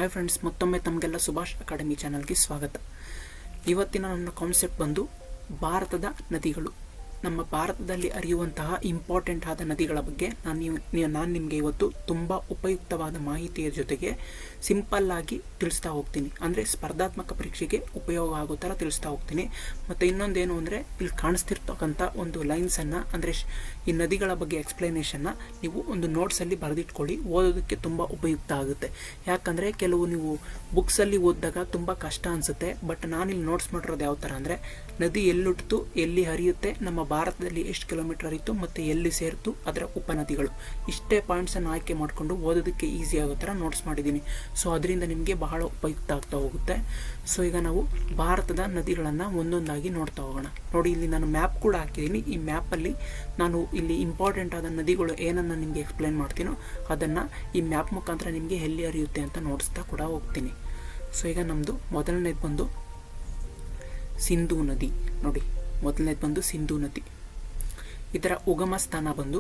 Hi friends, ಮತ್ತೊಮ್ಮೆ ತಮಗೆಲ್ಲ Subhash academy ಚಾನಲ್ಗೆ ಸ್ವಾಗತ. ಇವತ್ತಿನ ನನ್ನ ಕಾನ್ಸೆಪ್ಟ್ ಬಂದು ಭಾರತದ ನದಿಗಳು. ನಮ್ಮ ಭಾರತದಲ್ಲಿ ಹರಿಯುವಂತಹ ಇಂಪಾರ್ಟೆಂಟ್ ಆದ ನದಿಗಳ ಬಗ್ಗೆ ನಾನು ನಿಮಗೆ ಇವತ್ತು ತುಂಬ ಉಪಯುಕ್ತವಾದ ಮಾಹಿತಿಯ ಜೊತೆಗೆ ಸಿಂಪಲ್ ಆಗಿ ತಿಳಿಸ್ತಾ ಹೋಗ್ತೀನಿ. ಅಂದರೆ ಸ್ಪರ್ಧಾತ್ಮಕ ಪರೀಕ್ಷೆಗೆ ಉಪಯೋಗ ಆಗೋ ಥರ ತಿಳಿಸ್ತಾ ಹೋಗ್ತೀನಿ. ಮತ್ತು ಇನ್ನೊಂದೇನು ಅಂದರೆ, ಇಲ್ಲಿ ಕಾಣಿಸ್ತಿರ್ತಕ್ಕಂಥ ಒಂದು ಲೈನ್ಸನ್ನು, ಅಂದರೆ ಈ ನದಿಗಳ ಬಗ್ಗೆ ಎಕ್ಸ್ಪ್ಲನೇಷನ್ನ ನೀವು ಒಂದು ನೋಟ್ಸಲ್ಲಿ ಬರೆದಿಟ್ಕೊಳ್ಳಿ. ಓದೋದಕ್ಕೆ ತುಂಬ ಉಪಯುಕ್ತ ಆಗುತ್ತೆ. ಯಾಕಂದರೆ ಕೆಲವು ನೀವು ಬುಕ್ಸಲ್ಲಿ ಓದಿದಾಗ ತುಂಬ ಕಷ್ಟ ಅನಿಸುತ್ತೆ. ಬಟ್ ನಾನಿಲ್ಲಿ ನೋಟ್ಸ್ ಮಾಡಿರೋದು ಯಾವ ಥರ ಅಂದರೆ, ನದಿ ಎಲ್ಲುಟ್ಟಿತು, ಎಲ್ಲಿ ಹರಿಯುತ್ತೆ, ನಮ್ಮ ಭಾರತದಲ್ಲಿ ಎಷ್ಟು ಕಿಲೋಮೀಟರ್ ಹರಿಯಿತು ಮತ್ತು ಎಲ್ಲಿ ಸೇರಿತು, ಅದರ ಉಪನದಿಗಳು, ಇಷ್ಟೇ ಪಾಯಿಂಟ್ಸನ್ನು ಆಯ್ಕೆ ಮಾಡಿಕೊಂಡು ಓದೋದಕ್ಕೆ ಈಸಿ ಆಗೋ ಥರ ನೋಟ್ಸ್ ಮಾಡಿದ್ದೀನಿ. ಸೊ ಅದರಿಂದ ನಿಮಗೆ ಬಹಳ ಉಪಯುಕ್ತ ಆಗ್ತಾ ಹೋಗುತ್ತೆ. ಸೊ ಈಗ ನಾವು ಭಾರತದ ನದಿಗಳನ್ನು ಒಂದೊಂದಾಗಿ ನೋಡ್ತಾ ಹೋಗೋಣ. ನೋಡಿ, ಇಲ್ಲಿ ನಾನು ಮ್ಯಾಪ್ ಕೂಡ ಹಾಕಿದ್ದೀನಿ. ಈ ಮ್ಯಾಪಲ್ಲಿ ನಾನು ಇಲ್ಲಿ ಇಂಪಾರ್ಟೆಂಟ್ ಆದ ನದಿಗಳು ಏನನ್ನು ನಿಮಗೆ ಎಕ್ಸ್ಪ್ಲೇನ್ ಮಾಡ್ತೀನೋ ಅದನ್ನು ಈ ಮ್ಯಾಪ್ ಮುಖಾಂತರ ನಿಮಗೆ ಎಲ್ಲಿ ಹರಿಯುತ್ತೆ ಅಂತ ನೋಡಿಸ್ತಾ ಕೂಡ ಹೋಗ್ತೀನಿ. ಸೊ ಈಗ ನಮ್ಮದು ಮೊದಲನೇದು ಬಂದು ಸಿಂಧೂ ನದಿ. ನೋಡಿ, ಮೊದಲನೇದು ಬಂದು ಸಿಂಧೂ ನದಿ. ಇದರ ಉಗಮ ಸ್ಥಾನ ಬಂದು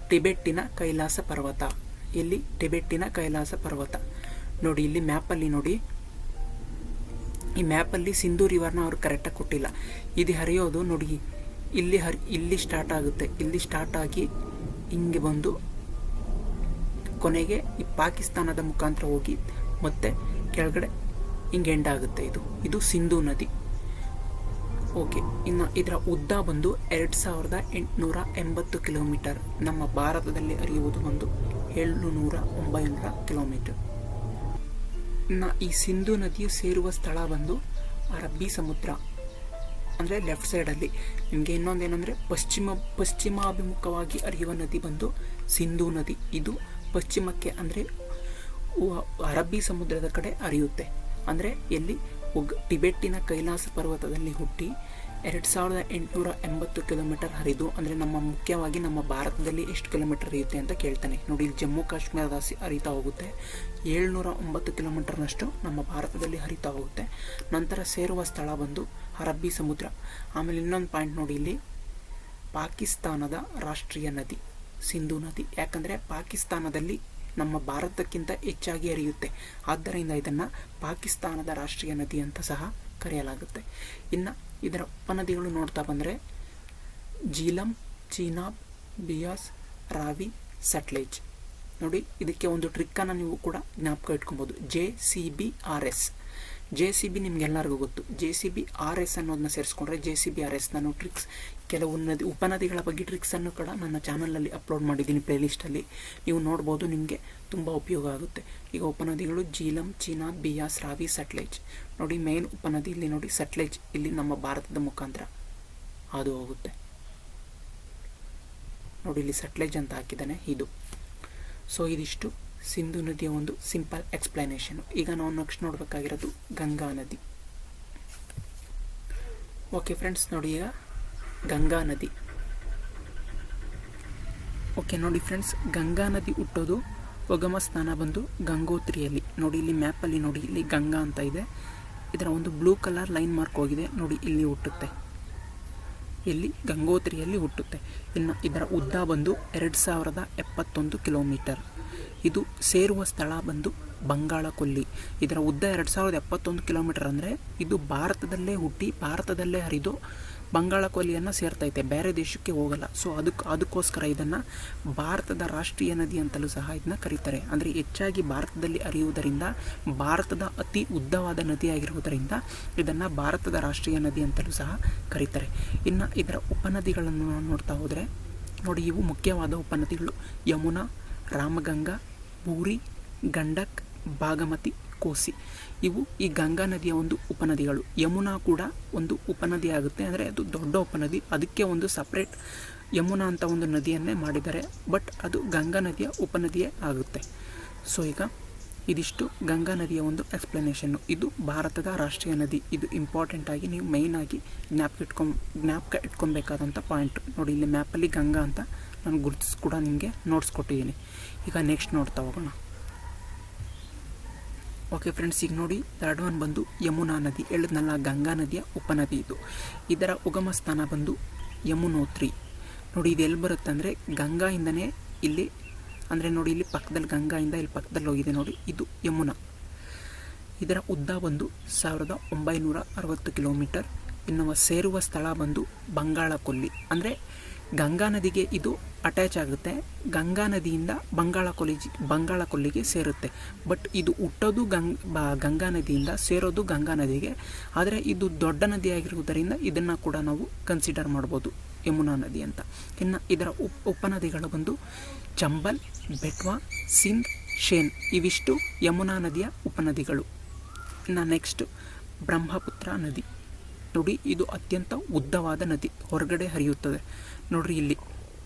ಟಿಬೆಟ್ಟಿನ ಕೈಲಾಸ ಪರ್ವತ. ಇಲ್ಲಿ ಟಿಬೆಟ್ಟಿನ ಕೈಲಾಸ ಪರ್ವತ. ನೋಡಿ, ಇಲ್ಲಿ ಮ್ಯಾಪಲ್ಲಿ ನೋಡಿ, ಈ ಮ್ಯಾಪಲ್ಲಿ ಸಿಂಧೂ ರಿವರ್ನ ಅವರು ಕರೆಕ್ಟಾಗಿ ಕೊಟ್ಟಿಲ್ಲ. ಇದು ಹರಿಯೋದು ನೋಡಿ, ಇಲ್ಲಿ ಸ್ಟಾರ್ಟ್ ಆಗುತ್ತೆ. ಇಲ್ಲಿ ಸ್ಟಾರ್ಟ್ ಆಗಿ ಹಿಂಗೆ ಬಂದು ಕೊನೆಗೆ ಈ ಪಾಕಿಸ್ತಾನದ ಮುಖಾಂತರ ಹೋಗಿ ಮತ್ತೆ ಕೆಳಗಡೆ ಹಿಂಗೆ ಎಂಡ್ ಆಗುತ್ತೆ. ಇದು ಸಿಂಧೂ ನದಿ. ಓಕೆ, ಇನ್ನು ಇದರ ಉದ್ದ ಬಂದು 2880 ಕಿಲೋಮೀಟರ್. ನಮ್ಮ ಭಾರತದಲ್ಲಿ ಹರಿಯುವುದು ಒಂದು 700-900 ಕಿಲೋಮೀಟರ್. ಇನ್ನು ಈ ಸಿಂಧೂ ನದಿಯು ಸೇರುವ ಸ್ಥಳ ಬಂದು ಅರಬ್ಬಿ ಸಮುದ್ರ, ಅಂದರೆ ಲೆಫ್ಟ್ ಸೈಡಲ್ಲಿ. ನಿಮಗೆ ಇನ್ನೊಂದೇನೆಂದರೆ, ಪಶ್ಚಿಮಾಭಿಮುಖವಾಗಿ ಹರಿಯುವ ನದಿ ಬಂದು ಸಿಂಧೂ ನದಿ. ಇದು ಪಶ್ಚಿಮಕ್ಕೆ, ಅಂದರೆ ಅರಬ್ಬಿ ಸಮುದ್ರದ ಕಡೆ ಹರಿಯುತ್ತೆ. ಅಂದರೆ ಎಲ್ಲಿ ಟಿಬೆಟ್ಟಿನ ಕೈಲಾಸ ಪರ್ವತದಲ್ಲಿ ಹುಟ್ಟಿ 2880 ಕಿಲೋಮೀಟರ್ ಹರಿದು, ಅಂದರೆ ಮುಖ್ಯವಾಗಿ ನಮ್ಮ ಭಾರತದಲ್ಲಿ ಎಷ್ಟು ಕಿಲೋಮೀಟರ್ ಹರಿಯುತ್ತೆ ಅಂತ ಕೇಳ್ತಾನೆ. ನೋಡಿ, ಇಲ್ಲಿ ಜಮ್ಮು ಕಾಶ್ಮೀರದ ಹರಿತಾ ಹೋಗುತ್ತೆ. 709 ಕಿಲೋಮೀಟರ್ನಷ್ಟು ನಮ್ಮ ಭಾರತದಲ್ಲಿ ಹರಿತಾ ಹೋಗುತ್ತೆ. ನಂತರ ಸೇರುವ ಸ್ಥಳ ಬಂದು ಅರಬ್ಬಿ ಸಮುದ್ರ. ಆಮೇಲೆ ಇನ್ನೊಂದು ಪಾಯಿಂಟ್ ನೋಡಿ, ಇಲ್ಲಿ ಪಾಕಿಸ್ತಾನದ ರಾಷ್ಟ್ರೀಯ ನದಿ ಸಿಂಧೂ ನದಿ. ಯಾಕಂದರೆ ಪಾಕಿಸ್ತಾನದಲ್ಲಿ ನಮ್ಮ ಭಾರತಕ್ಕಿಂತ ಹೆಚ್ಚಾಗಿ ಹರಿಯುತ್ತೆ. ಆದ್ದರಿಂದ ಇದನ್ನು ಪಾಕಿಸ್ತಾನದ ರಾಷ್ಟ್ರೀಯ ನದಿ ಅಂತ ಸಹ ಕರೆಯಲಾಗುತ್ತೆ. ಇನ್ನು ಇದರ ಉಪನದಿಗಳು ನೋಡ್ತಾ ಬಂದರೆ ಜೀಲಂ, ಚೀನಾಬ್, ಬಿಯಾಸ್, ರಾವಿ, ಸಟ್ಲೇಜ್. ನೋಡಿ, ಇದಕ್ಕೆ ಒಂದು ಟ್ರಿಕ್ಕನ್ನು ನೀವು ಕೂಡ ಜ್ಞಾಪಕ ಇಟ್ಕೊಬೋದು. JCBRS. JCB ನಿಮಗೆಲ್ಲರಿಗೂ ಗೊತ್ತು. JCBRS ಅನ್ನೋದನ್ನ ಸೇರಿಸ್ಕೊಂಡ್ರೆ JCBRS. ನಾನು ಟ್ರಿಕ್ಸ್, ಕೆಲವು ಉಪನದಿಗಳ ಬಗ್ಗೆ ಟ್ರಿಕ್ಸನ್ನು ಕೂಡ ನನ್ನ ಚಾನಲಲ್ಲಿ ಅಪ್ಲೋಡ್ ಮಾಡಿದ್ದೀನಿ, ಪ್ಲೇಲಿಸ್ಟಲ್ಲಿ. ನೀವು ನೋಡ್ಬೋದು, ನಿಮಗೆ ತುಂಬ ಉಪಯೋಗ ಆಗುತ್ತೆ. ಈಗ ಉಪನದಿಗಳು ಜೀಲಂ, ಚೀನಾಬ್, ಬಿಯಾಸ್, ರಾವಿ, ಸಟ್ಲೇಜ್. ನೋಡಿ, ಮೇನ್ ಉಪನದಿ ಇಲ್ಲಿ ನೋಡಿ, ಸಟ್ಲೇಜ್. ಇಲ್ಲಿ ನಮ್ಮ ಭಾರತದ ಮುಖಾಂತರ ಹಾದು ಹೋಗುತ್ತೆ. ನೋಡಿ, ಇಲ್ಲಿ ಸಟ್ಲೇಜ್ ಅಂತ ಹಾಕಿದ್ದಾನೆ, ಇದು. ಸೊ ಇದಿಷ್ಟು ಸಿಂಧೂ ನದಿಯ ಒಂದು ಸಿಂಪಲ್ ಎಕ್ಸ್ಪ್ಲನೇಷನ್. ಈಗ ನಾವು ನೆಕ್ಸ್ಟ್ ನೋಡಬೇಕಾಗಿರೋದು ಗಂಗಾ ನದಿ. ಓಕೆ ಫ್ರೆಂಡ್ಸ್, ನೋಡಿ, ಈಗ ಗಂಗಾ ನದಿ. ಓಕೆ ನೋಡಿ ಫ್ರೆಂಡ್ಸ್, ಗಂಗಾ ನದಿ ಹುಟ್ಟೋದು ಉಗಮ ಸ್ಥಾನ ಬಂದು ಗಂಗೋತ್ರಿಯಲ್ಲಿ. ನೋಡಿ, ಇಲ್ಲಿ ಮ್ಯಾಪಲ್ಲಿ ನೋಡಿ, ಇಲ್ಲಿ ಗಂಗಾ ಅಂತ ಇದೆ. ಇದರ ಒಂದು ಬ್ಲೂ ಕಲರ್ ಲೈನ್ ಮಾರ್ಕ್ ಹೋಗಿದೆ ನೋಡಿ, ಇಲ್ಲಿ ಹುಟ್ಟುತ್ತೆ. ಇಲ್ಲಿ ಗಂಗೋತ್ರಿಯಲ್ಲಿ ಹುಟ್ಟುತ್ತೆ. ಇನ್ನು ಇದರ ಉದ್ದ ಬಂದು 2071 ಕಿಲೋಮೀಟರ್. ಇದು ಸೇರುವ ಸ್ಥಳ ಬಂದು ಬಂಗಾಳ ಕೊಲ್ಲಿ. ಇದರ ಉದ್ದ 2071 ಕಿಲೋಮೀಟರ್. ಅಂದರೆ ಇದು ಭಾರತದಲ್ಲೇ ಹುಟ್ಟಿ ಭಾರತದಲ್ಲೇ ಹರಿದು ಬಂಗಾಳ ಕೊಲ್ಲಿಯನ್ನು ಸೇರ್ತೈತೆ, ಬೇರೆ ದೇಶಕ್ಕೆ ಹೋಗಲ್ಲ. ಸೊ ಅದಕ್ಕೋಸ್ಕರ ಇದನ್ನು ಭಾರತದ ರಾಷ್ಟ್ರೀಯ ನದಿ ಅಂತಲೂ ಸಹ ಇದನ್ನ ಕರೀತಾರೆ. ಅಂದರೆ ಹೆಚ್ಚಾಗಿ ಭಾರತದಲ್ಲಿ ಹರಿಯುವುದರಿಂದ, ಭಾರತದ ಅತಿ ಉದ್ದವಾದ ನದಿಯಾಗಿರುವುದರಿಂದ ಇದನ್ನು ಭಾರತದ ರಾಷ್ಟ್ರೀಯ ನದಿ ಅಂತಲೂ ಸಹ ಕರೀತಾರೆ. ಇನ್ನು ಇದರ ಉಪನದಿಗಳನ್ನು ನೋಡ್ತಾ ಹೋದರೆ ನೋಡಿ, ಇವು ಮುಖ್ಯವಾದ ಉಪನದಿಗಳು: ಯಮುನಾ, ರಾಮಗಂಗಾ, ಬೂರಿ, ಗಂಡಕ್, ಭಾಗಮತಿ, ಕೋಸಿ. ಇವು ಈ ಗಂಗಾ ನದಿಯ ಒಂದು ಉಪನದಿಗಳು. ಯಮುನಾ ಕೂಡ ಒಂದು ಉಪನದಿ ಆಗುತ್ತೆ, ಅಂದರೆ ಅದು ದೊಡ್ಡ ಉಪನದಿ. ಅದಕ್ಕೆ ಒಂದು ಸಪ್ರೇಟ್ ಯಮುನಾ ಅಂತ ಒಂದು ನದಿಯನ್ನೇ ಮಾಡಿದ್ದಾರೆ. ಬಟ್ ಅದು ಗಂಗಾ ನದಿಯ ಉಪನದಿಯೇ ಆಗುತ್ತೆ. ಸೊ ಈಗ ಇದಿಷ್ಟು ಗಂಗಾ ನದಿಯ ಒಂದು ಎಕ್ಸ್ಪ್ಲನೇಷನ್ನು. ಇದು ಭಾರತದ ರಾಷ್ಟ್ರೀಯ ನದಿ. ಇದು ಇಂಪಾರ್ಟೆಂಟಾಗಿ ನೀವು ಮೇಯ್ನಾಗಿ ಜ್ಞಾಪಕ ಇಟ್ಕೊಬೇಕಾದಂಥ ಪಾಯಿಂಟ್. ನೋಡಿ, ಇಲ್ಲಿ ಮ್ಯಾಪಲ್ಲಿ ಗಂಗಾ ಅಂತ ನಾನು ಗುರುತಿಸಿ ಕೂಡ ನಿಮಗೆ ನೋಟ್ಸ್ ಕೊಟ್ಟಿದ್ದೀನಿ. ಈಗ ನೆಕ್ಸ್ಟ್ ನೋಡ್ತಾ ಹೋಗೋಣ. ಓಕೆ ಫ್ರೆಂಡ್ಸ್, ಈಗ ನೋಡಿ, ಥರ್ಡ್ ಒನ್ ಬಂದು ಯಮುನಾ ನದಿ. ಹೇಳಿದ್ನಲ್ಲ, ಗಂಗಾ ನದಿಯ ಉಪನದಿ ಇದು. ಇದರ ಉಗಮ ಸ್ಥಾನ ಬಂದು ಯಮುನೋತ್ರಿ. ನೋಡಿ, ಇದು ಎಲ್ಲಿ ಬರುತ್ತೆ ಅಂದರೆ, ಗಂಗಾಯಿಂದನೇ ಇಲ್ಲಿ, ಅಂದರೆ ನೋಡಿ, ಇಲ್ಲಿ ಪಕ್ಕದಲ್ಲಿ ಗಂಗಾಯಿಂದ ಇಲ್ಲಿ ಪಕ್ಕದಲ್ಲಿ ಹೋಗಿದೆ ನೋಡಿ, ಇದು ಯಮುನಾ. ಇದರ ಉದ್ದ ಬಂದು 1960 ಕಿಲೋಮೀಟರ್. ಇನ್ನು ಸೇರುವ ಸ್ಥಳ ಬಂದು ಬಂಗಾಳ ಕೊಲ್ಲಿ, ಅಂದರೆ ಗಂಗಾ ನದಿಗೆ ಇದು ಅಟ್ಯಾಚ್ ಆಗುತ್ತೆ. ಗಂಗಾ ನದಿಯಿಂದ ಬಂಗಾಳ ಕೊಲ್ಲಿಗೆ ಸೇರುತ್ತೆ. ಬಟ್ ಇದು ಹುಟ್ಟೋದು ಗಂಗಾ ನದಿಯಿಂದ, ಸೇರೋದು ಗಂಗಾ ನದಿಗೆ. ಆದರೆ ಇದು ದೊಡ್ಡ ನದಿಯಾಗಿರುವುದರಿಂದ ಇದನ್ನು ಕೂಡ ನಾವು ಕನ್ಸಿಡರ್ ಮಾಡ್ಬೋದು ಯಮುನಾ ನದಿ ಅಂತ. ಇನ್ನು ಇದರ ಉಪನದಿಗಳು ಬಂದು ಚಂಬಲ್, ಬೆಟ್ವಾ, ಸಿಂಧ್, ಶೇನ್ ಇವಿಷ್ಟು ಯಮುನಾ ನದಿಯ ಉಪನದಿಗಳು. ಇನ್ನು ನೆಕ್ಸ್ಟ್ ಬ್ರಹ್ಮಪುತ್ರ ನದಿ. ನೋಡಿ, ಇದು ಅತ್ಯಂತ ಉದ್ದವಾದ ನದಿ, ಹೊರಗಡೆ ಹರಿಯುತ್ತದೆ. ನೋಡ್ರಿ, ಇಲ್ಲಿ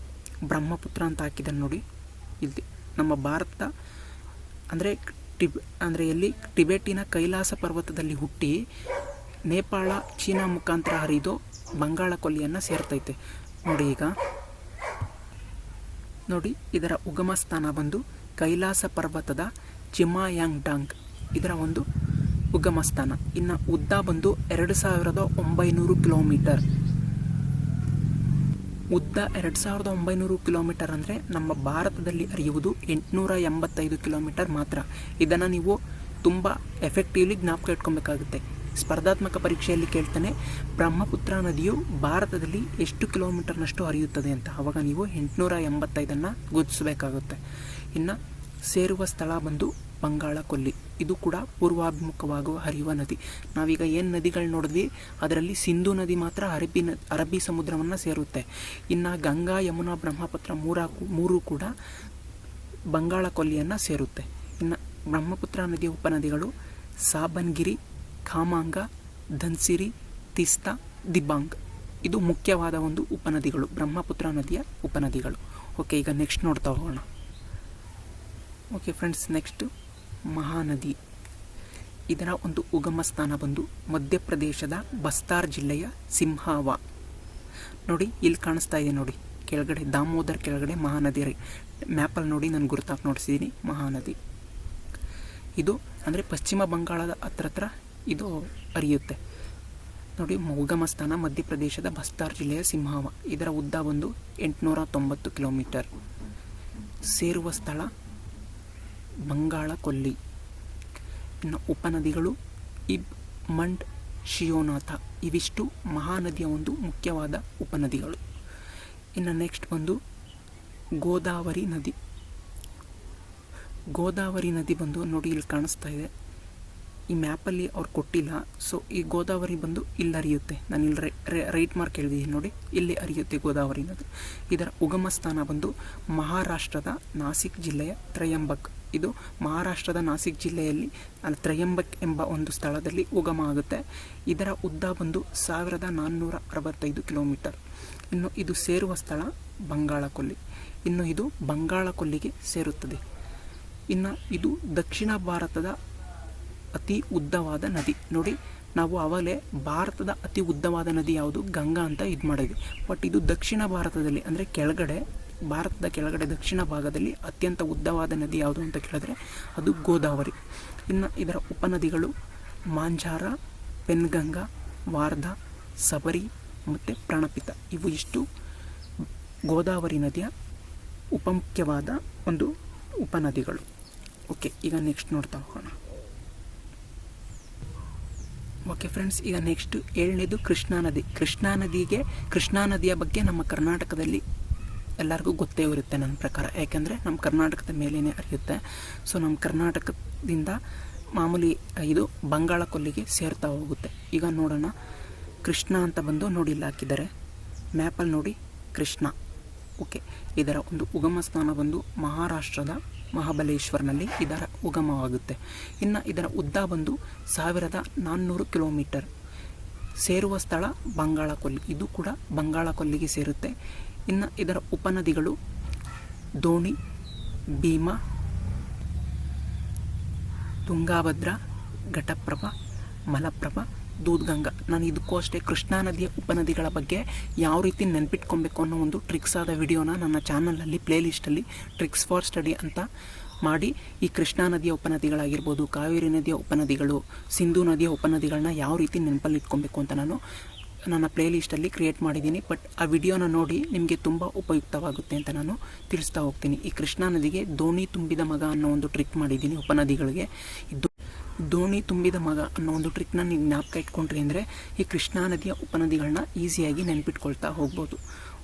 ಬ್ರಹ್ಮಪುತ್ರ ಅಂತ ಹಾಕಿದ್ದಾರೆ ನೋಡಿ. ಇಲ್ಲಿ ನಮ್ಮ ಭಾರತ ಅಂದರೆ ಎಲ್ಲಿ ಟಿಬೆಟಿನ ಕೈಲಾಸ ಪರ್ವತದಲ್ಲಿ ಹುಟ್ಟಿ ನೇಪಾಳ, ಚೀನಾ ಮುಖಾಂತರ ಹರಿದು ಬಂಗಾಳ ಕೊಲ್ಲಿಯನ್ನು ಸೇರ್ತೈತೆ. ನೋಡಿ ಇದರ ಉಗಮ ಸ್ಥಾನ ಬಂದು ಕೈಲಾಸ ಪರ್ವತದ ಚಿಮಾಯಾಂಗ್ಡಾಂಗ್, ಇದರ ಒಂದು ಉಗಮ ಸ್ಥಾನ. ಇನ್ನು ಉದ್ದ ಬಂದು 2900 ಕಿಲೋಮೀಟರ್. ಉದ್ದ 2900 ಕಿಲೋಮೀಟರ್ ಅಂದರೆ ನಮ್ಮ ಭಾರತದಲ್ಲಿ ಹರಿಯುವುದು 885 ಕಿಲೋಮೀಟರ್ ಮಾತ್ರ. ಇದನ್ನು ನೀವು ತುಂಬ ಎಫೆಕ್ಟಿವ್ಲಿ ಜ್ಞಾಪಕ ಇಟ್ಕೊಬೇಕಾಗುತ್ತೆ. ಸ್ಪರ್ಧಾತ್ಮಕ ಪರೀಕ್ಷೆಯಲ್ಲಿ ಕೇಳ್ತಾನೆ, ಬ್ರಹ್ಮಪುತ್ರ ನದಿಯು ಭಾರತದಲ್ಲಿ ಎಷ್ಟು ಕಿಲೋಮೀಟರ್ನಷ್ಟು ಹರಿಯುತ್ತದೆ ಅಂತ. ಆವಾಗ ನೀವು 885 ಗುರುತಿಸಬೇಕಾಗುತ್ತೆ. ಇನ್ನು ಸೇರುವ ಸ್ಥಳ ಬಂದು ಬಂಗಾಳ ಕೊಲ್ಲಿ. ಇದು ಕೂಡ ಪೂರ್ವಾಭಿಮುಖವಾಗುವ ಹರಿಯುವ ನದಿ. ನಾವೀಗ ಏನು ನದಿಗಳು ನೋಡಿದ್ವಿ, ಅದರಲ್ಲಿ ಸಿಂಧು ನದಿ ಮಾತ್ರ ಅರಬ್ಬಿ ಸಮುದ್ರವನ್ನು ಸೇರುತ್ತೆ. ಇನ್ನು ಗಂಗಾ, ಯಮುನಾ, ಬ್ರಹ್ಮಪುತ್ರ ಮೂರು ಕೂಡ ಬಂಗಾಳ ಕೊಲ್ಲಿಯನ್ನು ಸೇರುತ್ತೆ. ಇನ್ನು ಬ್ರಹ್ಮಪುತ್ರ ನದಿಯ ಉಪನದಿಗಳು ಸಾಬನ್ಗಿರಿ, ಖಾಮಾಂಗ, ಧನ್ಸಿರಿ, ತಿಸ್ತಾ, ದಿಬಾಂಗ್. ಇದು ಮುಖ್ಯವಾದ ಒಂದು ಉಪನದಿಗಳು, ಬ್ರಹ್ಮಪುತ್ರ ನದಿಯ ಉಪನದಿಗಳು. ಓಕೆ, ಈಗ ನೆಕ್ಸ್ಟ್ ನೋಡ್ತಾ ಹೋಗೋಣ. ಓಕೆ ಫ್ರೆಂಡ್ಸ್, ನೆಕ್ಸ್ಟ್ ಮಹಾನದಿ. ಇದರ ಒಂದು ಉಗಮ ಸ್ಥಾನ ಬಂದು ಮಧ್ಯಪ್ರದೇಶದ ಬಸ್ತಾರ್ ಜಿಲ್ಲೆಯ ಸಿಂಹಾವಾ. ನೋಡಿ, ಇಲ್ಲಿ ಕಾಣಿಸ್ತಾ ಇದೆ ನೋಡಿ, ಕೆಳಗಡೆ ದಾಮೋದರ್ ಕೆಳಗಡೆ ಮಹಾನದಿ. ಮ್ಯಾಪಲ್ಲಿ ನೋಡಿ, ನಾನು ಗುರುತಾಗಿ ನೋಡಿಸಿದ್ದೀನಿ ಮಹಾನದಿ. ಇದು ಅಂದರೆ ಪಶ್ಚಿಮ ಬಂಗಾಳದ ಹತ್ರ ಇದು ಹರಿಯುತ್ತೆ. ನೋಡಿ, ಉಗಮ ಸ್ಥಾನ ಮಧ್ಯಪ್ರದೇಶದ ಬಸ್ತಾರ್ ಜಿಲ್ಲೆಯ ಸಿಂಹಾವಾ. ಇದರ ಉದ್ದ ಬಂದು 890 ಕಿಲೋಮೀಟರ್. ಸೇರುವ ಸ್ಥಳ ಬಂಗಾಳ ಕೊಲ್ಲಿ. ಇನ್ನು ಉಪನದಿಗಳು ಇಬ್, ಮಂಡ್, ಶಿಯೋನಾಥ ಇವಿಷ್ಟು ಮಹಾನದಿಯ ಒಂದು ಮುಖ್ಯವಾದ ಉಪನದಿಗಳು. ಇನ್ನು ನೆಕ್ಸ್ಟ್ ಬಂದು ಗೋದಾವರಿ ನದಿ. ಗೋದಾವರಿ ನದಿ ಬಂದು ನೋಡಿ, ಇಲ್ಲಿ ಕಾಣಿಸ್ತಾ ಇದೆ. ಈ ಮ್ಯಾಪಲ್ಲಿ ಅವ್ರು ಕೊಟ್ಟಿಲ್ಲ. ಸೊ ಈ ಗೋದಾವರಿ ಬಂದು ಇಲ್ಲಿ ಹರಿಯುತ್ತೆ. ನಾನು ಇಲ್ಲಿ ರೈಟ್ ಮಾರ್ಕ್ ಹೇಳಿದ್ದೀನಿ ನೋಡಿ, ಇಲ್ಲಿ ಹರಿಯುತ್ತೆ ಗೋದಾವರಿ ನದಿ. ಇದರ ಉಗಮ ಸ್ಥಾನ ಬಂದು ಮಹಾರಾಷ್ಟ್ರದ ನಾಸಿಕ್ ಜಿಲ್ಲೆಯ ತ್ರಯಂಬಕ್. ಇದು ಮಹಾರಾಷ್ಟ್ರದ ನಾಸಿಕ್ ಜಿಲ್ಲೆಯಲ್ಲಿ ತ್ರಯಂಬಕ್ ಎಂಬ ಒಂದು ಸ್ಥಳದಲ್ಲಿ ಉಗಮ ಆಗುತ್ತೆ. ಇದರ ಉದ್ದ ಬಂದು 1465 ಕಿಲೋಮೀಟರ್. ಇನ್ನು ಇದು ಸೇರುವ ಸ್ಥಳ ಬಂಗಾಳ ಕೊಲ್ಲಿ. ಇನ್ನು ಇದು ಬಂಗಾಳ ಕೊಲ್ಲಿಗೆ ಸೇರುತ್ತದೆ. ಇನ್ನು ಇದು ದಕ್ಷಿಣ ಭಾರತದ ಅತಿ ಉದ್ದವಾದ ನದಿ. ನೋಡಿ, ನಾವು ಆವಾಗಲೇ ಭಾರತದ ಅತಿ ಉದ್ದವಾದ ನದಿ ಯಾವುದು, ಗಂಗಾ ಅಂತ ಇದು ಮಾಡಿದ್ವಿ. ಬಟ್ ಇದು ದಕ್ಷಿಣ ಭಾರತದಲ್ಲಿ ಅಂದರೆ ಭಾರತದ ಕೆಳಗಡೆ ದಕ್ಷಿಣ ಭಾಗದಲ್ಲಿ ಅತ್ಯಂತ ಉದ್ದವಾದ ನದಿ ಯಾವುದು ಅಂತ ಕೇಳಿದ್ರೆ ಅದು ಗೋದಾವರಿ. ಇನ್ನು ಇದರ ಉಪನದಿಗಳು ಮಾಂಜಾರ, ಪೆನ್ಗಂಗಾ, ವಾರ್ಧಾ, ಸಬರಿ ಮತ್ತು ಪ್ರಣಪಿತ. ಇವು ಇಷ್ಟು ಗೋದಾವರಿ ನದಿಯ ಉಪಮುಖ್ಯವಾದ ಒಂದು ಉಪನದಿಗಳು. ಓಕೆ, ಈಗ ನೆಕ್ಸ್ಟ್ ನೋಡ್ತಾ ಹೋಗೋಣ. ಓಕೆ ಫ್ರೆಂಡ್ಸ್, ಈಗ ನೆಕ್ಸ್ಟ್ 7ನೇದು ಕೃಷ್ಣಾ ನದಿ. ಕೃಷ್ಣಾ ನದಿಯ ಬಗ್ಗೆ ನಮ್ಮ ಕರ್ನಾಟಕದಲ್ಲಿ ಎಲ್ಲರಿಗೂ ಗೊತ್ತೇ ಇರುತ್ತೆ ನನ್ನ ಪ್ರಕಾರ. ಯಾಕೆಂದರೆ ನಮ್ಮ ಕರ್ನಾಟಕದ ಮೇಲೇ ಹರಿಯುತ್ತೆ. ಸೊ ನಮ್ಮ ಕರ್ನಾಟಕದಿಂದ ಮಾಮೂಲಿ ಇದು ಬಂಗಾಳ ಕೊಲ್ಲಿಗೆ ಸೇರ್ತಾ ಹೋಗುತ್ತೆ. ಈಗ ನೋಡೋಣ, ಕೃಷ್ಣ ಅಂತ ಬಂದು ನೋಡಿ ಇಲ್ಲಿ ಹಾಕಿದ್ದಾರೆ ಮ್ಯಾಪಲ್ಲಿ ನೋಡಿ, ಕೃಷ್ಣ. ಓಕೆ, ಇದರ ಒಂದು ಉಗಮ ಸ್ಥಾನ ಬಂದು ಮಹಾರಾಷ್ಟ್ರದ ಮಹಾಬಲೇಶ್ವರ್ನಲ್ಲಿ ಇದರ ಉಗಮವಾಗುತ್ತೆ. ಇನ್ನು ಇದರ ಉದ್ದ ಬಂದು 1400 ಕಿಲೋಮೀಟರ್. ಸೇರುವ ಸ್ಥಳ ಬಂಗಾಳ ಕೊಲ್ಲಿ. ಇದು ಕೂಡ ಬಂಗಾಳ ಕೊಲ್ಲಿಗೆ ಸೇರುತ್ತೆ. ಇನ್ನು ಇದರ ಉಪನದಿಗಳು ದೋಣಿ, ಭೀಮಾ, ತುಂಗಾಭದ್ರಾ, ಘಟಪ್ರಭಾ, ಮಲಪ್ರಭಾ, ದೂದ್ಗಂಗಾ. ನಾನು ಇದಕ್ಕೂ ಅಷ್ಟೇ ಕೃಷ್ಣಾ ನದಿಯ ಉಪನದಿಗಳ ಬಗ್ಗೆ ಯಾವ ರೀತಿ ನೆನ್ಪಿಟ್ಕೊಬೇಕು ಅನ್ನೋ ಒಂದು ಟ್ರಿಕ್ಸ್ ಆದ ವಿಡಿಯೋನ ನನ್ನ ಚಾನಲಲ್ಲಿ ಪ್ಲೇಲಿಸ್ಟಲ್ಲಿ ಟ್ರಿಕ್ಸ್ ಫಾರ್ ಸ್ಟಡಿ ಅಂತ ಮಾಡಿ, ಈ ಕೃಷ್ಣಾ ನದಿಯ ಉಪನದಿಗಳಾಗಿರ್ಬೋದು, ಕಾವೇರಿ ನದಿಯ ಉಪನದಿಗಳು, ಸಿಂಧು ನದಿಯ ಉಪನದಿಗಳನ್ನ ಯಾವ ರೀತಿ ನೆನಪಲ್ಲಿ ಇಟ್ಕೊಬೇಕು ಅಂತ ನಾನು ನನ್ನ ಪ್ಲೇಲಿಸ್ಟಲ್ಲಿ ಕ್ರಿಯೇಟ್ ಮಾಡಿದ್ದೀನಿ. ಬಟ್ ಆ ವಿಡಿಯೋನ ನೋಡಿ ನಿಮಗೆ ತುಂಬ ಉಪಯುಕ್ತವಾಗುತ್ತೆ ಅಂತ ನಾನು ತಿಳಿಸ್ತಾ ಹೋಗ್ತೀನಿ. ಈ ಕೃಷ್ಣಾ ನದಿಗೆ ದೋಣಿ ತುಂಬಿದ ಮಗ ಅನ್ನೋ ಒಂದು ಟ್ರಿಕ್ ಮಾಡಿದ್ದೀನಿ ಉಪನದಿಗಳಿಗೆ. ಇದು ದೋಣಿ ತುಂಬಿದ ಮಗ ಅನ್ನೋ ಒಂದು ಟ್ರಿಕ್ನ ನೀವು ಜ್ಞಾಪಕ ಇಟ್ಕೊಂಡ್ರಿ ಅಂದರೆ ಈ ಕೃಷ್ಣಾ ನದಿಯ ಉಪನದಿಗಳನ್ನ ಈಸಿಯಾಗಿ ನೆನ್ಪಿಟ್ಕೊಳ್ತಾ ಹೋಗ್ಬೋದು.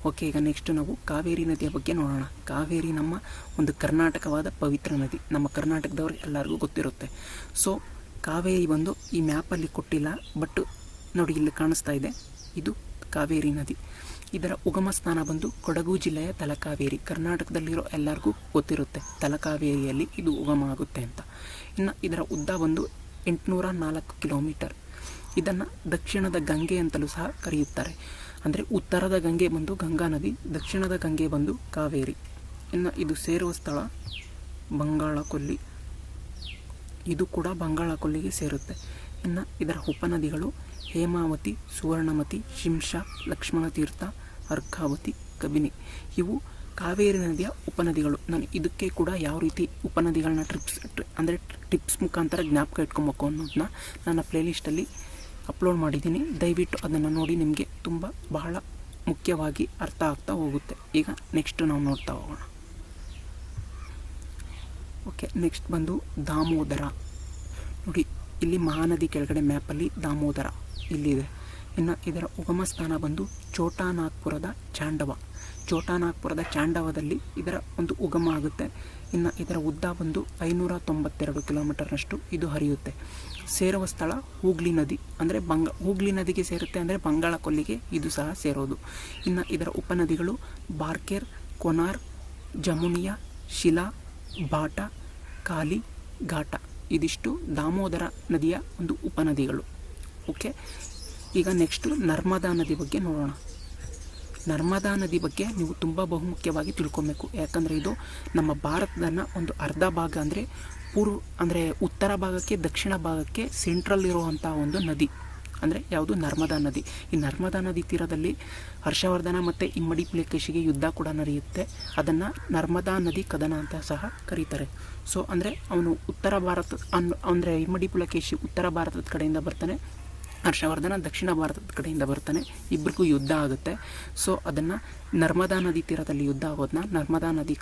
ಓಕೆ, ಈಗ ನೆಕ್ಸ್ಟ್ ನಾವು ಕಾವೇರಿ ನದಿಯ ಬಗ್ಗೆ ನೋಡೋಣ. ಕಾವೇರಿ ನಮ್ಮ ಒಂದು ಕರ್ನಾಟಕವಾದ ಪವಿತ್ರ ನದಿ, ನಮ್ಮ ಕರ್ನಾಟಕದವ್ರಿಗೆ ಎಲ್ಲರಿಗೂ ಗೊತ್ತಿರುತ್ತೆ. ಸೊ ಕಾವೇರಿ ಬಂದು ಈ ಮ್ಯಾಪಲ್ಲಿ ಕೊಟ್ಟಿಲ್ಲ, ಬಟ್ ನೋಡಿ ಇಲ್ಲಿ ಕಾಣಿಸ್ತಾ ಇದೆ, ಇದು ಕಾವೇರಿ ನದಿ. ಇದರ ಉಗಮ ಸ್ಥಾನ ಬಂದು ಕೊಡಗು ಜಿಲ್ಲೆಯ ತಲಕಾವೇರಿ. ಕರ್ನಾಟಕದಲ್ಲಿರೋ ಎಲ್ಲರಿಗೂ ಗೊತ್ತಿರುತ್ತೆ ತಲಕಾವೇರಿಯಲ್ಲಿ ಇದು ಉಗಮ ಆಗುತ್ತೆ ಅಂತ. ಇನ್ನು ಇದರ ಉದ್ದ ಬಂದು 804 ಕಿಲೋಮೀಟರ್. ಇದನ್ನು ದಕ್ಷಿಣದ ಗಂಗೆ ಅಂತಲೂ ಸಹ ಕರೆಯುತ್ತಾರೆ. ಅಂದರೆ ಉತ್ತರದ ಗಂಗೆ ಬಂದು ಗಂಗಾ ನದಿ, ದಕ್ಷಿಣದ ಗಂಗೆ ಬಂದು ಕಾವೇರಿ. ಇನ್ನು ಇದು ಸೇರುವ ಸ್ಥಳ ಬಂಗಾಳ ಕೊಲ್ಲಿ, ಇದು ಕೂಡ ಬಂಗಾಳ ಕೊಲ್ಲಿಗೆ ಸೇರುತ್ತೆ. ಇನ್ನು ಇದರ ಉಪನದಿಗಳು ಹೇಮಾವತಿ, ಸುವರ್ಣಮತಿ, ಶಿಂಷಾ, ಲಕ್ಷ್ಮಣತೀರ್ಥ, ಅರ್ಕಾವತಿ, ಕಬಿನಿ. ಇವು ಕಾವೇರಿ ನದಿಯ ಉಪನದಿಗಳು. ನಾನು ಇದಕ್ಕೆ ಕೂಡ ಯಾವ ರೀತಿ ಉಪನದಿಗಳನ್ನ ಟಿಪ್ಸ್ ಮುಖಾಂತರ ಜ್ಞಾಪಕ ಇಟ್ಕೊಬೇಕು ಅನ್ನೋದನ್ನ ನನ್ನ ಪ್ಲೇಲಿಸ್ಟಲ್ಲಿ ಅಪ್ಲೋಡ್ ಮಾಡಿದ್ದೀನಿ. ದಯವಿಟ್ಟು ಅದನ್ನು ನೋಡಿ, ನಿಮಗೆ ತುಂಬ ಬಹಳ ಮುಖ್ಯವಾಗಿ ಅರ್ಥ ಆಗ್ತಾ ಹೋಗುತ್ತೆ. ಈಗ ನೆಕ್ಸ್ಟ್ ನಾವು ನೋಡ್ತಾ ಹೋಗೋಣ. ಓಕೆ, ನೆಕ್ಸ್ಟ್ ಬಂದು ದಾಮೋದರ. ನೋಡಿ ಇಲ್ಲಿ ಮಹಾನದಿ ಕೆಳಗಡೆ ಮ್ಯಾಪಲ್ಲಿ ದಾಮೋದರ ಇಲ್ಲಿದೆ. ಇನ್ನು ಇದರ ಉಗಮ ಸ್ಥಾನ ಬಂದು ಛೋಟಾನಾಗ್ಪುರದ ಚಾಂಡವ. ಛೋಟಾನಾಗ್ಪುರದ ಚಾಂಡವದಲ್ಲಿ ಇದರ ಒಂದು ಉಗಮ ಆಗುತ್ತೆ. ಇನ್ನು ಇದರ ಉದ್ದ ಬಂದು 592 ಕಿಲೋಮೀಟರ್ನಷ್ಟು ಇದು ಹರಿಯುತ್ತೆ. ಸೇರುವ ಸ್ಥಳ ಹೂಗ್ಲಿ ನದಿ, ಅಂದರೆ ಹೂಗ್ಲಿ ನದಿಗೆ ಸೇರುತ್ತೆ, ಅಂದರೆ ಬಂಗಾಳ ಕೊಲ್ಲಿಗೆ ಇದು ಸಹ ಸೇರೋದು. ಇನ್ನು ಇದರ ಉಪನದಿಗಳು ಬಾರ್ಕೇರ್, ಕೊನಾರ್, ಜಮುನಿಯಾ, ಶಿಲಾ, ಬಾಟ, ಕಾಲಿ, ಘಾಟ. ಇದಿಷ್ಟು ದಾಮೋದರ ನದಿಯ ಒಂದು ಉಪನದಿಗಳು. ಓಕೆ, ಈಗ ನೆಕ್ಸ್ಟು ನರ್ಮದಾ ನದಿ ಬಗ್ಗೆ ನೋಡೋಣ. ನರ್ಮದಾ ನದಿ ಬಗ್ಗೆ ನೀವು ತುಂಬ ಬಹುಮುಖ್ಯವಾಗಿ ತಿಳ್ಕೊಬೇಕು. ಯಾಕಂದರೆ ಇದು ನಮ್ಮ ಭಾರತದ ಒಂದು ಅರ್ಧ ಭಾಗ, ಅಂದರೆ ಉತ್ತರ ಭಾಗಕ್ಕೆ ದಕ್ಷಿಣ ಭಾಗಕ್ಕೆ ಸೆಂಟ್ರಲ್ ಇರುವಂಥ ಒಂದು ನದಿ ಅಂದರೆ ಯಾವುದು? ನರ್ಮದಾ ನದಿ. ಈ ನರ್ಮದಾ ನದಿ ತೀರದಲ್ಲಿ ಹರ್ಷವರ್ಧನ ಮತ್ತು ಇಮ್ಮಡಿ ಪುಲಕೇಶಿಗೆ ಯುದ್ಧ ಕೂಡ ನಡೆಯುತ್ತೆ. ಅದನ್ನು ನರ್ಮದಾ ನದಿ ಕದನ ಅಂತ ಸಹ ಕರೀತಾರೆ. ಸೊ ಅಂದರೆ ಅವನು ಉತ್ತರ ಭಾರತ ಅಂದರೆ ಇಮ್ಮಡಿ ಪುಲಕೇಶಿ ಉತ್ತರ ಭಾರತದ ಕಡೆಯಿಂದ ಬರ್ತಾನೆ, ಹರ್ಷವರ್ಧನ ದಕ್ಷಿಣ ಭಾರತದ ಕಡೆಯಿಂದ ಬರ್ತಾನೆ, ಇಬ್ಬರಿಗೂ ಯುದ್ಧ ಆಗುತ್ತೆ. ಸೊ ಅದನ್ನು ನರ್ಮದಾ ನದಿ ತೀರದಲ್ಲಿ ಯುದ್ಧ ಆಗೋದನ್ನ ನರ್ಮದಾ ನದಿ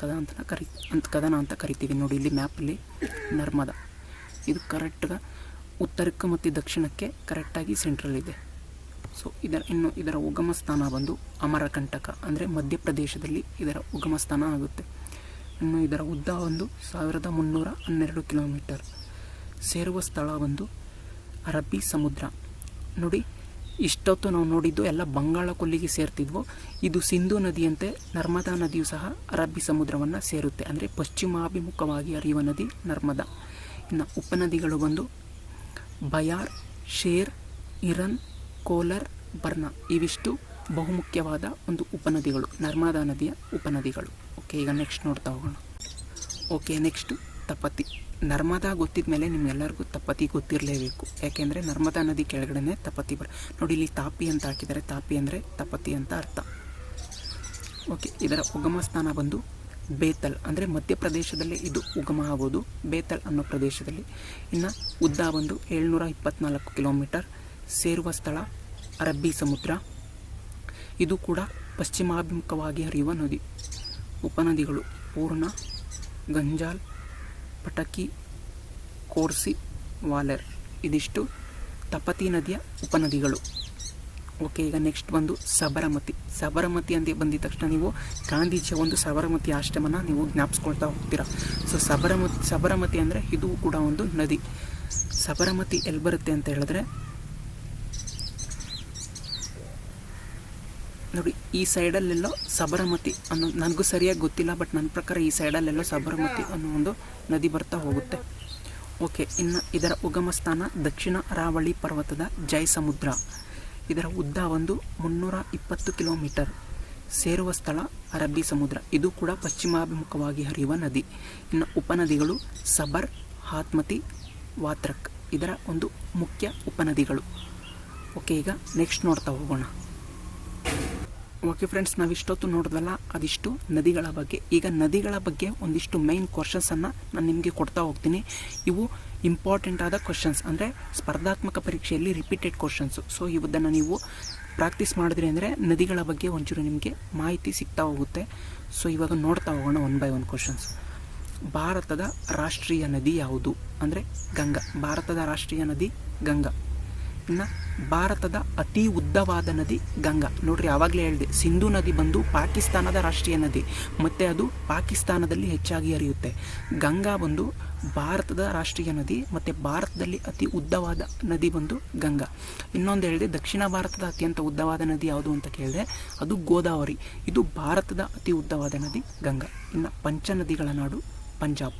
ಕದನ ಅಂತ ಕರಿತೀವಿ. ನೋಡಿ ಇಲ್ಲಿ ಮ್ಯಾಪಲ್ಲಿ ನರ್ಮದಾ ಇದು ಕರೆಕ್ಟಾಗಿ ಉತ್ತರಕ್ಕೆ ಮತ್ತು ದಕ್ಷಿಣಕ್ಕೆ ಕರೆಕ್ಟಾಗಿ ಸೆಂಟ್ರಲ್ ಇದೆ. ಸೊ ಇದರ ಉಗಮ ಸ್ಥಾನ ಬಂದು ಅಮರಕಂಟಕ, ಅಂದರೆ ಮಧ್ಯಪ್ರದೇಶದಲ್ಲಿ ಇದರ ಉಗಮ ಸ್ಥಾನ ಆಗುತ್ತೆ. ಇನ್ನು ಇದರ ಉದ್ದ ಒಂದು 1312 ಕಿಲೋಮೀಟರ್. ಸೇರುವ ಸ್ಥಳ ಒಂದು ಅರಬ್ಬಿ ಸಮುದ್ರ. ನೋಡಿ ಇಷ್ಟೊತ್ತು ನಾವು ನೋಡಿದ್ದು ಎಲ್ಲ ಬಂಗಾಳ ಕೊಲ್ಲಿಗೆ ಸೇರ್ತಿದ್ವು. ಇದು ಸಿಂಧೂ ನದಿಯಂತೆ ನರ್ಮದಾ ನದಿಯು ಸಹ ಅರಬ್ಬಿ ಸಮುದ್ರವನ್ನು ಸೇರುತ್ತೆ. ಅಂದರೆ ಪಶ್ಚಿಮಾಭಿಮುಖವಾಗಿ ಹರಿಯುವ ನದಿ ನರ್ಮದಾ. ಇನ್ನು ಉಪನದಿಗಳು ಬಂದು ಬಯಾರ್, ಶೇರ್, ಇರನ್, ಕೋಲರ್, ಬರ್ನಾ. ಇವಿಷ್ಟು ಬಹುಮುಖ್ಯವಾದ ಒಂದು ಉಪನದಿಗಳು, ನರ್ಮದಾ ನದಿಯ ಉಪನದಿಗಳು. ಓಕೆ, ಈಗ ನೆಕ್ಸ್ಟ್ ನೋಡ್ತಾ ಹೋಗೋಣ. Okay, next Tapati. ನರ್ಮದಾ ಗೊತ್ತಿದ ಮೇಲೆ ನಿಮ್ಗೆಲ್ಲರಿಗೂ ತಪತಿ ಗೊತ್ತಿರಲೇಬೇಕು. ಯಾಕೆಂದರೆ ನರ್ಮದಾ ನದಿ ಕೆಳಗಡೆ ತಪತಿ ನೋಡಿ ಇಲ್ಲಿ ತಾಪಿ ಅಂತ ಹಾಕಿದ್ದಾರೆ. ತಾಪಿ ಅಂದರೆ ತಪತಿ ಅಂತ ಅರ್ಥ. ಓಕೆ, ಇದರ ಉಗಮ ಸ್ಥಾನ ಬಂದು ಬೇತಲ್, ಅಂದರೆ ಮಧ್ಯಪ್ರದೇಶದಲ್ಲಿ ಇದು ಉಗಮ ಆಗೋದು, ಬೇತಲ್ ಅನ್ನೋ ಪ್ರದೇಶದಲ್ಲಿ. ಇನ್ನು ಉದ್ದ ಬಂದು 724 ಕಿಲೋಮೀಟರ್. ಸೇರುವ ಸ್ಥಳ ಅರಬ್ಬಿ ಸಮುದ್ರ. ಇದು ಕೂಡ ಪಶ್ಚಿಮಾಭಿಮುಖವಾಗಿ ಹರಿಯುವ ನದಿ. ಉಪನದಿಗಳು ಪೂರ್ಣ, ಗಂಜಾಲ್, ಪಟಕಿ, ಕೋರ್ಸಿ, ವಾಲೆರ್. ಇದಿಷ್ಟು ತಪತಿ ನದಿಯ ಉಪನದಿಗಳು. ಓಕೆ, ಈಗ ನೆಕ್ಸ್ಟ್ ಬಂದು ಸಬರಮತಿ. ಸಬರಮತಿ ಅಂತ ಬಂದಿದ ತಕ್ಷಣ ನೀವು ಗಾಂಧೀಜಿಯ ಒಂದು ಸಬರಮತಿ ಆಶ್ರಮನ ನೀವು ಜ್ಞಾಪಿಸ್ಕೊಳ್ತಾ ಹೋಗ್ತೀರಾ. ಸೊ ಸಬರಮತಿ ಅಂದರೆ ಇದು ಕೂಡ ಒಂದು ನದಿ. ಸಬರಮತಿ ಎಲ್ಲಿ ಬರುತ್ತೆ ಅಂತ ಹೇಳಿದ್ರೆ ನೋಡಿ ಈ ಸೈಡಲ್ಲೆಲ್ಲೋ ಸಬರಮತಿ ಅನ್ನೋ, ನನಗೂ ಸರಿಯಾಗಿ ಗೊತ್ತಿಲ್ಲ, ಬಟ್ ನನ್ನ ಪ್ರಕಾರ ಈ ಸೈಡಲ್ಲೆಲ್ಲೋ ಸಬರಮತಿ ಅನ್ನೋ ಒಂದು ನದಿ ಬರ್ತಾ ಹೋಗುತ್ತೆ. ಓಕೆ, ಇನ್ನು ಇದರ ಉಗಮ ಸ್ಥಾನ ದಕ್ಷಿಣ ಅರಾವಳಿ ಪರ್ವತದ ಜಯಸಮುದ್ರ. ಇದರ ಉದ್ದ ಒಂದು 320 ಕಿಲೋಮೀಟರ್. ಸೇರುವ ಸ್ಥಳ ಅರಬ್ಬಿ ಸಮುದ್ರ. ಇದು ಕೂಡ ಪಶ್ಚಿಮಾಭಿಮುಖವಾಗಿ ಹರಿಯುವ ನದಿ. ಇನ್ನು ಉಪನದಿಗಳು ಸಬರ್, ಹಾತ್ಮತಿ, ವಾತ್ರಕ್. ಇದರ ಒಂದು ಮುಖ್ಯ ಉಪನದಿಗಳು. ಓಕೆ, ಈಗ ನೆಕ್ಸ್ಟ್ ನೋಡ್ತಾ ಹೋಗೋಣ. ಓಕೆ ಫ್ರೆಂಡ್ಸ್, ನಾವಿಷ್ಟೊತ್ತು ನೋಡಿದ್ವಲ್ಲ ಅದಿಷ್ಟು ನದಿಗಳ ಬಗ್ಗೆ. ಈಗ ನದಿಗಳ ಬಗ್ಗೆ ಒಂದಿಷ್ಟು ಮೈನ್ ಕ್ವಶನ್ಸನ್ನು ನಾನು ನಿಮಗೆ ಕೊಡ್ತಾ ಹೋಗ್ತೀನಿ. ಇವು ಇಂಪಾರ್ಟೆಂಟ್ ಆದ ಕ್ವಶನ್ಸ್, ಅಂದರೆ ಸ್ಪರ್ಧಾತ್ಮಕ ಪರೀಕ್ಷೆಯಲ್ಲಿ ರಿಪೀಟೆಡ್ ಕ್ವಶನ್ಸು. ಸೊ ಇವದನ್ನು ನೀವು ಪ್ರಾಕ್ಟೀಸ್ ಮಾಡಿದ್ರಿ ಅಂದರೆ ನದಿಗಳ ಬಗ್ಗೆ ಒಂಚೂರು ನಿಮಗೆ ಮಾಹಿತಿ ಸಿಗ್ತಾ ಹೋಗುತ್ತೆ. ಸೊ ಇವಾಗ ನೋಡ್ತಾ ಹೋಗೋಣ 1 by 1 ಕ್ವಶನ್ಸ್. ಭಾರತದ ರಾಷ್ಟ್ರೀಯ ನದಿ ಯಾವುದು ಅಂದರೆ ಗಂಗಾ. ಭಾರತದ ರಾಷ್ಟ್ರೀಯ ನದಿ ಗಂಗಾ. ಇನ್ನು ಭಾರತದ ಅತಿ ಉದ್ದವಾದ ನದಿ ಗಂಗಾ. ನೋಡ್ರಿ, ಆವಾಗಲೇ ಹೇಳಿದೆ, ಸಿಂಧು ನದಿ ಬಂದು ಪಾಕಿಸ್ತಾನದ ರಾಷ್ಟ್ರೀಯ ನದಿ, ಮತ್ತು ಅದು ಪಾಕಿಸ್ತಾನದಲ್ಲಿ ಹೆಚ್ಚಾಗಿ ಹರಿಯುತ್ತೆ. ಗಂಗಾ ಬಂದು ಭಾರತದ ರಾಷ್ಟ್ರೀಯ ನದಿ, ಮತ್ತು ಭಾರತದಲ್ಲಿ ಅತಿ ಉದ್ದವಾದ ನದಿ ಬಂದು ಗಂಗಾ. ಇನ್ನೊಂದು ಹೇಳಿದೆ, ದಕ್ಷಿಣ ಭಾರತದ ಅತ್ಯಂತ ಉದ್ದವಾದ ನದಿ ಯಾವುದು ಅಂತ ಕೇಳಿದೆ, ಅದು ಗೋದಾವರಿ. ಇದು ಭಾರತದ ಅತಿ ಉದ್ದವಾದ ನದಿ ಗಂಗಾ. ಇನ್ನು ಪಂಚನದಿಗಳ ನಾಡು ಪಂಜಾಬ್.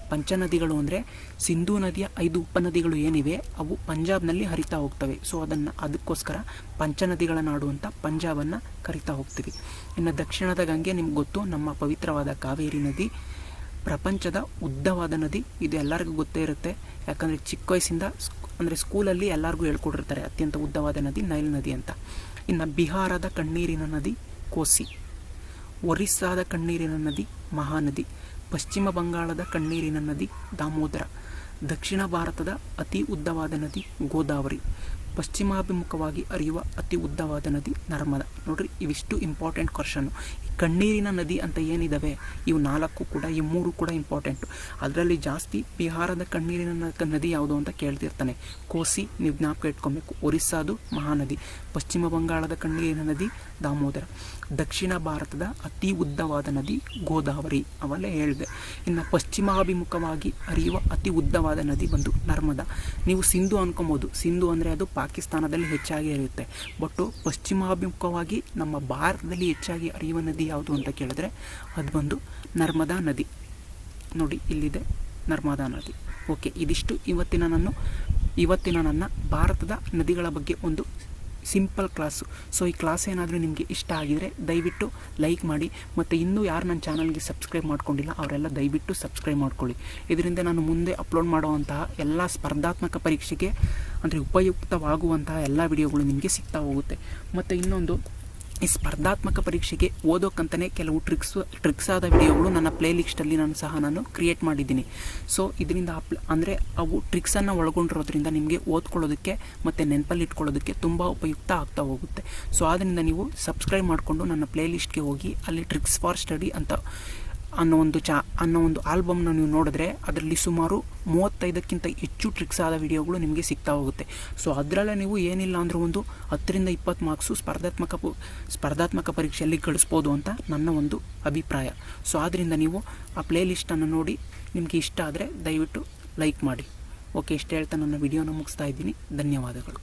ಪಂಚನದಿಗಳು ಅಂದರೆ ಸಿಂಧೂ ನದಿಯ 5 ಉಪನದಿಗಳು ಏನಿವೆ ಅವು ಪಂಜಾಬ್ನಲ್ಲಿ ಹರಿತಾ ಹೋಗ್ತವೆ. ಸೊ ಅದಕ್ಕೋಸ್ಕರ ಪಂಚನದಿಗಳ ನಾಡು ಅಂತ ಪಂಜಾಬನ್ನು ಕರಿತಾ ಹೋಗ್ತೀವಿ. ಇನ್ನು ದಕ್ಷಿಣದ ಗಂಗೆ ನಿಮ್ಗೆ ಗೊತ್ತು, ನಮ್ಮ ಪವಿತ್ರವಾದ ಕಾವೇರಿ ನದಿ ಪ್ರಪಂಚದ ಉದ್ದವಾದ ನದಿ. ಇದು ಎಲ್ಲರಿಗೂ ಗೊತ್ತೇ ಇರುತ್ತೆ, ಯಾಕಂದರೆ ಚಿಕ್ಕ ವಯಸ್ಸಿಂದ ಅಂದರೆ ಸ್ಕೂಲಲ್ಲಿ ಎಲ್ಲರಿಗೂ ಹೇಳ್ಕೊಟ್ಟಿರ್ತಾರೆ ಅತ್ಯಂತ ಉದ್ದವಾದ ನದಿ ನೈಲ್ ನದಿ ಅಂತ. ಇನ್ನು ಬಿಹಾರದ ಕಣ್ಣೀರಿನ ನದಿ ಕೋಸಿ. ಒರಿಸ್ಸಾದ ಕಣ್ಣೀರಿನ ನದಿ ಮಹಾನದಿ. ಪಶ್ಚಿಮ ಬಂಗಾಳದ ಕಣ್ಣೀರಿನ ನದಿ ದಾಮೋದರ. ದಕ್ಷಿಣ ಭಾರತದ ಅತಿ ಉದ್ದವಾದ ನದಿ ಗೋದಾವರಿ. ಪಶ್ಚಿಮಾಭಿಮುಖವಾಗಿ ಹರಿಯುವ ಅತಿ ಉದ್ದವಾದ ನದಿ ನರ್ಮದಾ. ನೋಡ್ರಿ, ಇವಿಷ್ಟು ಇಂಪಾರ್ಟೆಂಟ್ ಕ್ವಶನ್ನು. ಕಣ್ಣೀರಿನ ನದಿ ಅಂತ ಏನಿದ್ದಾವೆ ಇವು 4 ಕೂಡ, ಈ 3 ಕೂಡ ಇಂಪಾರ್ಟೆಂಟು. ಅದರಲ್ಲಿ ಜಾಸ್ತಿ ಬಿಹಾರದ ಕಣ್ಣೀರಿನ ನದಿ ಯಾವುದು ಅಂತ ಕೇಳ್ತಿರ್ತಾನೆ. ಕೋಸಿ ನೀವು ಜ್ಞಾಪಕ ಇಟ್ಕೊಬೇಕು, ಒರಿಸ್ಸಾದು ಮಹಾನದಿ. ಪಶ್ಚಿಮ ಬಂಗಾಳದ ಕಣ್ಣೀರಿನ ನದಿ ದಾಮೋದರ. ದಕ್ಷಿಣ ಭಾರತದ ಅತಿ ಉದ್ದವಾದ ನದಿ ಗೋದಾವರಿ, ಅವಲ್ಲೇ ಹೇಳಿದೆ. ಇನ್ನು ಪಶ್ಚಿಮಾಭಿಮುಖವಾಗಿ ಹರಿಯುವ ಅತಿ ಉದ್ದವಾದ ನದಿ ಬಂದು ನರ್ಮದಾ. ನೀವು ಸಿಂಧು ಅನ್ಕೊಬೋದು, ಸಿಂಧು ಅಂದರೆ ಅದು ಪಾಕಿಸ್ತಾನದಲ್ಲಿ ಹೆಚ್ಚಾಗಿ ಹರಿಯುತ್ತೆ. ಬಟ್ಟು ಪಶ್ಚಿಮಾಭಿಮುಖವಾಗಿ ನಮ್ಮ ಭಾರತದಲ್ಲಿ ಹೆಚ್ಚಾಗಿ ಹರಿಯುವ ನದಿ ಯಾವುದು ಅಂತ ಕೇಳಿದ್ರೆ ಅದು ಬಂದು ನರ್ಮದಾ ನದಿ. ನೋಡಿ, ಇಲ್ಲಿದೆ ನರ್ಮದಾ ನದಿ. ಓಕೆ, ಇದಿಷ್ಟು ಇವತ್ತಿನ ನನ್ನ ಭಾರತದ ನದಿಗಳ ಬಗ್ಗೆ ಒಂದು ಸಿಂಪಲ್ ಕ್ಲಾಸು. ಸೊ ಈ ಕ್ಲಾಸ್ ಏನಾದರೂ ನಿಮಗೆ ಇಷ್ಟ ಆಗಿದರೆ ದಯವಿಟ್ಟು ಲೈಕ್ ಮಾಡಿ, ಮತ್ತು ಇನ್ನೂ ಯಾರು ನನ್ನ ಚಾನಲ್ಗೆ ಸಬ್ಸ್ಕ್ರೈಬ್ ಮಾಡ್ಕೊಂಡಿಲ್ಲ ಅವರೆಲ್ಲ ದಯವಿಟ್ಟು ಸಬ್ಸ್ಕ್ರೈಬ್ ಮಾಡ್ಕೊಳ್ಳಿ. ಇದರಿಂದ ನಾನು ಮುಂದೆ ಅಪ್ಲೋಡ್ ಮಾಡುವಂತಹ ಎಲ್ಲ ಸ್ಪರ್ಧಾತ್ಮಕ ಪರೀಕ್ಷೆಗೆ ಅಂದರೆ ಉಪಯುಕ್ತವಾಗುವಂತಹ ಎಲ್ಲ ವಿಡಿಯೋಗಳು ನಿಮಗೆ ಸಿಗ್ತಾ ಹೋಗುತ್ತೆ. ಮತ್ತು ಇನ್ನೊಂದು, ಈ ಸ್ಪರ್ಧಾತ್ಮಕ ಪರೀಕ್ಷೆಗೆ ಓದೋಕ್ಕಂತಲೇ ಕೆಲವು ಟ್ರಿಕ್ಸ್ ಆದ ವಿಡಿಯೋಗಳು ನನ್ನ ಪ್ಲೇಲಿಸ್ಟಲ್ಲಿ ನಾನು ಕ್ರಿಯೇಟ್ ಮಾಡಿದ್ದೀನಿ. ಸೊ ಇದರಿಂದ ಅಂದರೆ ಅವು ಟ್ರಿಕ್ಸನ್ನು ಒಳಗೊಂಡಿರೋದ್ರಿಂದ ನಿಮಗೆ ಓದ್ಕೊಳ್ಳೋದಕ್ಕೆ ಮತ್ತು ನೆನಪಲ್ಲಿ ಇಟ್ಕೊಳ್ಳೋದಕ್ಕೆ ತುಂಬ ಉಪಯುಕ್ತ ಆಗ್ತಾ ಹೋಗುತ್ತೆ. ಸೊ ಆದ್ದರಿಂದ ನೀವು ಸಬ್ಸ್ಕ್ರೈಬ್ ಮಾಡಿಕೊಂಡು ನನ್ನ ಪ್ಲೇಲಿಸ್ಟ್ಗೆ ಹೋಗಿ ಅಲ್ಲಿ ಟ್ರಿಕ್ಸ್ ಫಾರ್ ಸ್ಟಡಿ ಅಂತ ಅನ್ನೋ ಒಂದು ಆಲ್ಬಮ್ನ ನೀವು ನೋಡಿದ್ರೆ ಅದರಲ್ಲಿ ಸುಮಾರು 35ಕ್ಕಿಂತ ಹೆಚ್ಚು ಟ್ರಿಕ್ಸ್ ಆದ ವಿಡಿಯೋಗಳು ನಿಮಗೆ ಸಿಗ್ತಾ ಹೋಗುತ್ತೆ. ಸೊ ಅದರಲ್ಲೇ ನೀವು ಏನಿಲ್ಲ ಅಂದರೆ ಒಂದು 10ರಿಂದ 20 ಮಾರ್ಕ್ಸು ಸ್ಪರ್ಧಾತ್ಮಕ ಪರೀಕ್ಷೆಯಲ್ಲಿ ಗಳಿಸ್ಬೋದು ಅಂತ ನನ್ನ ಒಂದು ಅಭಿಪ್ರಾಯ. ಸೊ ಆದ್ದರಿಂದ ನೀವು ಆ ಪ್ಲೇಲಿಸ್ಟನ್ನು ನೋಡಿ ನಿಮಗೆ ಇಷ್ಟ ಆದರೆ ದಯವಿಟ್ಟು ಲೈಕ್ ಮಾಡಿ. ಓಕೆ, ಇಷ್ಟು ಹೇಳ್ತಾ ನನ್ನ ವಿಡಿಯೋನ ಮುಗಿಸ್ತಾ ಇದ್ದೀನಿ. ಧನ್ಯವಾದಗಳು.